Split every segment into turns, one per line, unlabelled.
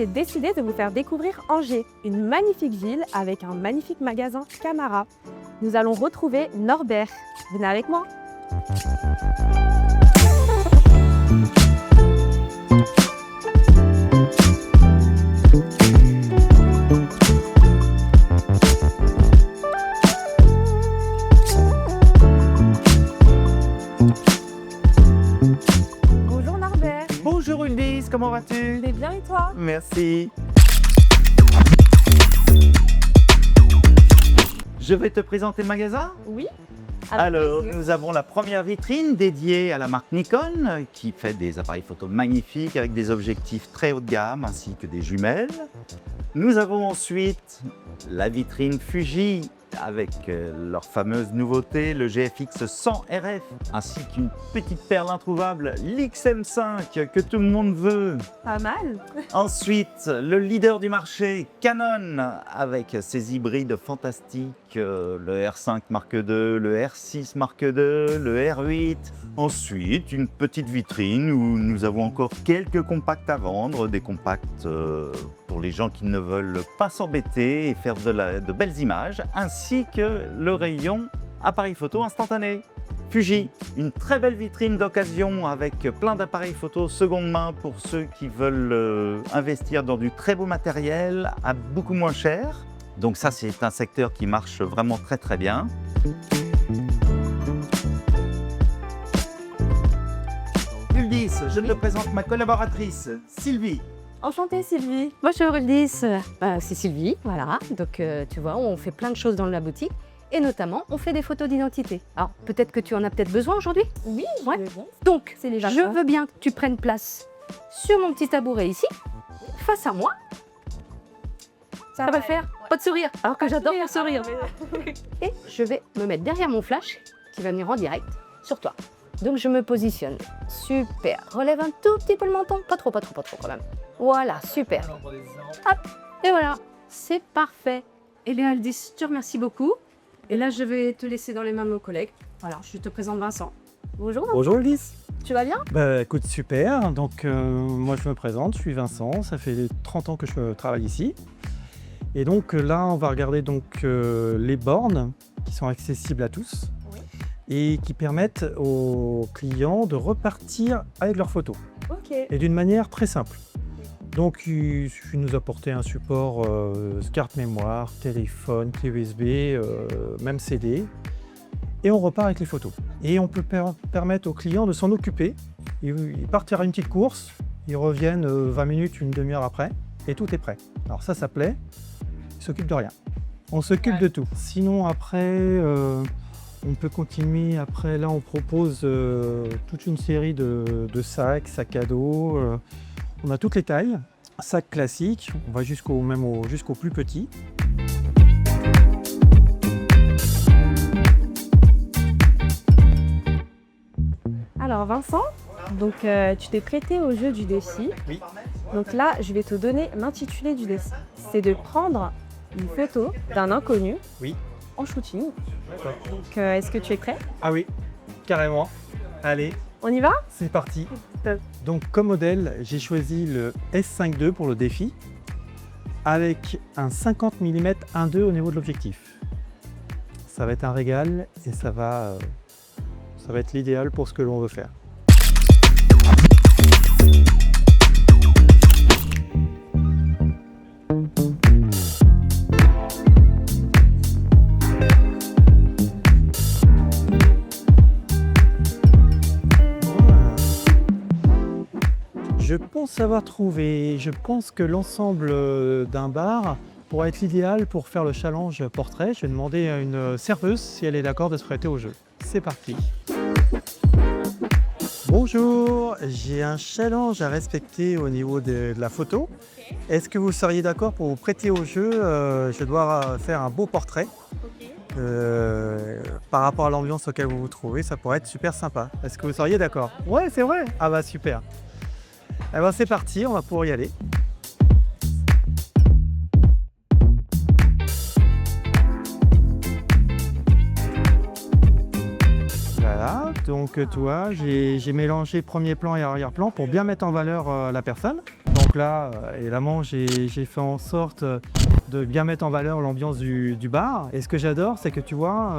j'ai décidé de vous faire découvrir Angers, une magnifique ville avec un magnifique magasin Camara. Nous allons retrouver Norbert. Venez avec moi. Bonjour Norbert.
Bonjour Ulysse, comment vas-tu?
Je vais bien et toi?
Merci. Je vais te présenter le magasin.
Oui.
Alors, nous avons la première vitrine dédiée à la marque Nikon qui fait des appareils photo magnifiques avec des objectifs très haut de gamme ainsi que des jumelles. Nous avons ensuite la vitrine Fuji avec leur fameuse nouveauté, le GFX 100 RF, ainsi qu'une petite perle introuvable, l'XM5 que tout le monde veut.
Pas mal.
Ensuite, le leader du marché, Canon, avec ses hybrides fantastiques, le R5 Mark II, le R6 Mark II, le R8. Ensuite, une petite vitrine où nous avons encore quelques compacts à vendre, des compacts pour les gens qui ne veulent pas s'embêter et faire de belles images, ainsi que le rayon appareil photo instantané. Fuji, une très belle vitrine d'occasion avec plein d'appareils photo seconde main pour ceux qui veulent investir dans du très beau matériel à beaucoup moins cher. Donc ça, c'est un secteur qui marche vraiment très très bien. Ulysse, je te présente ma collaboratrice, Sylvie.
Enchantée Sylvie.
Bonjour Ulysse, c'est Sylvie, voilà. Donc tu vois, on fait plein de choses dans la boutique et notamment on fait des photos d'identité. Alors peut-être que tu en as peut-être besoin aujourd'hui.
Oui,
Ouais.
je veux bien.
Donc
C'est déjà
je
ça.
veux bien que tu prennes place sur mon petit tabouret ici, face à moi. Ça va le faire? Pas de sourire, alors que j'adore mon sourire. Et je vais me mettre derrière mon flash qui va venir en direct sur toi. Donc je me positionne. Super. Relève un tout petit peu le menton, pas trop quand même. Voilà, super. Hop, et voilà, c'est parfait. Eh bien, Aldis, je te remercie beaucoup. Et là, je vais te laisser dans les mains de mon collègue. Voilà, je te présente Vincent. Bonjour,
Bonjour Ulysse.
tu vas bien?
Bah écoute, super. Donc moi je me présente, je suis Vincent, ça fait 30 ans que je travaille ici. Et donc là, on va regarder donc les bornes qui sont accessibles à tous et qui permettent aux clients de repartir avec leurs photos
Ok.
et d'une manière très simple. Donc il suffit de nous apporter un support carte mémoire, téléphone, clé USB, même CD. Et on repart avec les photos. Et on peut permettre aux clients de s'en occuper. Ils partent faire une petite course, ils reviennent 20 minutes, une demi-heure après, et tout est prêt. Alors ça plaît, ils s'occupent de rien. On s'occupe de tout. Sinon après, on peut continuer. Après là, on propose toute une série de sacs à dos. On a toutes les tailles. Sac classique, on va jusqu'au plus petit.
Alors Vincent, donc tu t'es prêté au jeu du défi.
Oui.
Donc là, je vais te donner l'intitulé du défi. C'est de prendre une photo d'un inconnu
Oui.
en shooting.
D'accord.
Donc est-ce que tu es prêt?
Ah oui, carrément. Allez,
On y va?
c'est parti.
Top.
Donc comme modèle, j'ai choisi le S5 II pour le défi avec un 50 mm 1.2 au niveau de l'objectif. Ça va être un régal et ça va être l'idéal pour ce que l'on veut faire. Je pense avoir trouvé. Je pense que l'ensemble d'un bar pourrait être l'idéal pour faire le challenge portrait. Je vais demander à une serveuse si elle est d'accord de se prêter au jeu. C'est parti. Bonjour, j'ai un challenge à respecter au niveau de la photo. Est-ce que vous seriez d'accord pour vous prêter au jeu? Je dois faire un beau portrait. Par rapport à l'ambiance auquel vous vous trouvez, ça pourrait être super sympa. Est-ce que vous seriez d'accord? Ouais, c'est vrai. Ah bah super. Eh ben c'est parti, on va pouvoir y aller. Voilà, donc toi, j'ai mélangé premier plan et arrière-plan pour bien mettre en valeur la personne. Donc Donc là, évidemment, j'ai fait en sorte de bien mettre en valeur l'ambiance du bar. Et ce que j'adore, c'est que tu vois,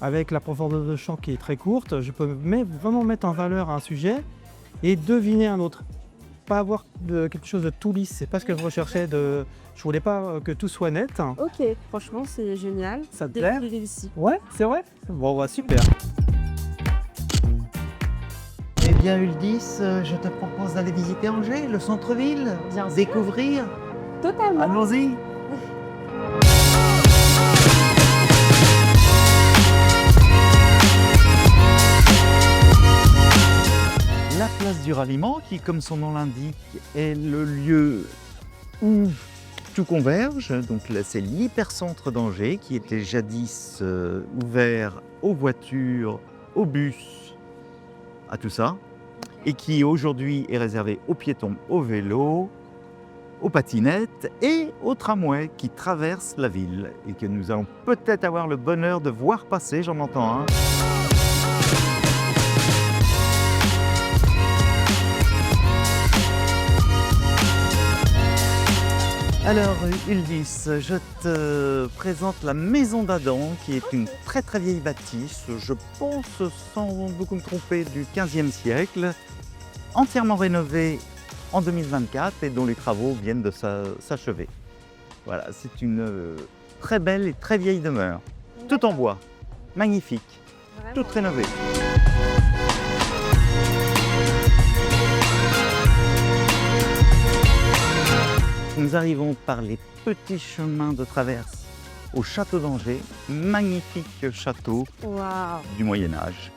avec la profondeur de champ qui est très courte, je peux vraiment mettre en valeur un sujet et deviner un autre. Pas avoir quelque chose de tout lisse, c'est pas ce que je recherchais. Je voulais pas que tout soit net.
Ok, franchement, c'est génial.
Ça te plaît?
Réussi.
Ouais, c'est vrai? Bon, bah super.
Eh bien, Uldis, je te propose d'aller visiter Angers, le centre-ville,
Bien sûr.
découvrir.
Totalement.
Allons-y. La place du ralliement, qui, comme son nom l'indique, est le lieu où tout converge. Donc là, c'est l'hypercentre d'Angers, qui était jadis ouvert aux voitures, aux bus, à tout ça, et qui aujourd'hui est réservé aux piétons, aux vélos, aux patinettes et aux tramways qui traversent la ville et que nous allons peut-être avoir le bonheur de voir passer, j'en entends un. Alors Uldis, je te présente la Maison d'Adam, qui est une très très vieille bâtisse, je pense sans beaucoup me tromper du 15e siècle, entièrement rénovée en 2024 et dont les travaux viennent de s'achever. Voilà, c'est une très belle et très vieille demeure, tout en bois, magnifique, toute rénovée. Nous arrivons par les petits chemins de traverse au château d'Angers, magnifique château
Waouh.
du Moyen-Âge.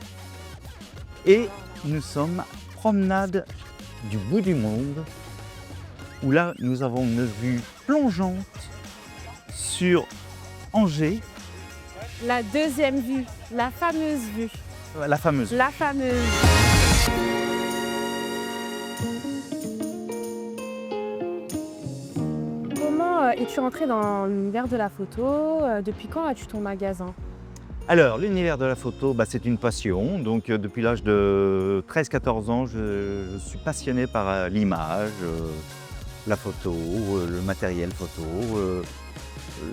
Et nous sommes promenade du bout du monde, où là nous avons une vue plongeante sur Angers,
La deuxième vue, la fameuse vue.
la fameuse.
La fameuse. Comment es-tu rentré dans l'univers de la photo? Depuis quand as-tu ton magasin?
Alors, l'univers de la photo, c'est une passion. Donc, depuis l'âge de 13-14 ans, je suis passionné par l'image, la photo, le matériel photo,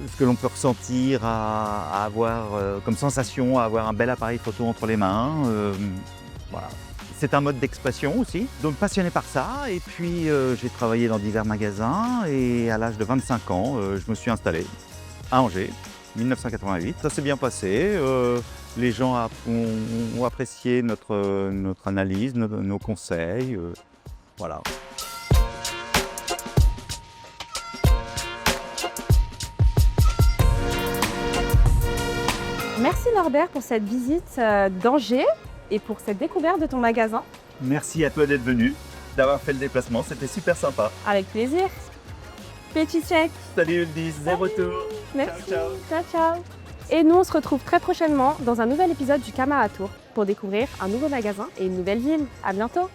ce que l'on peut ressentir à avoir comme sensation, à avoir un bel appareil photo entre les mains. Voilà. C'est un mode d'expression aussi, donc passionné par ça. Et puis, j'ai travaillé dans divers magasins et à l'âge de 25 ans, je me suis installé à Angers. 1988, ça s'est bien passé, les gens ont apprécié notre analyse, nos conseils, voilà.
Merci Norbert pour cette visite d'Angers et pour cette découverte de ton magasin.
Merci à toi d'être venu, d'avoir fait le déplacement, c'était super sympa.
Avec plaisir. Petit check.
Salut Uldis, bon retour.
Merci.
Ciao,
Ciao, ciao. Et nous, on se retrouve très prochainement dans un nouvel épisode du Camara Tour pour découvrir un nouveau magasin et une nouvelle ville. À bientôt.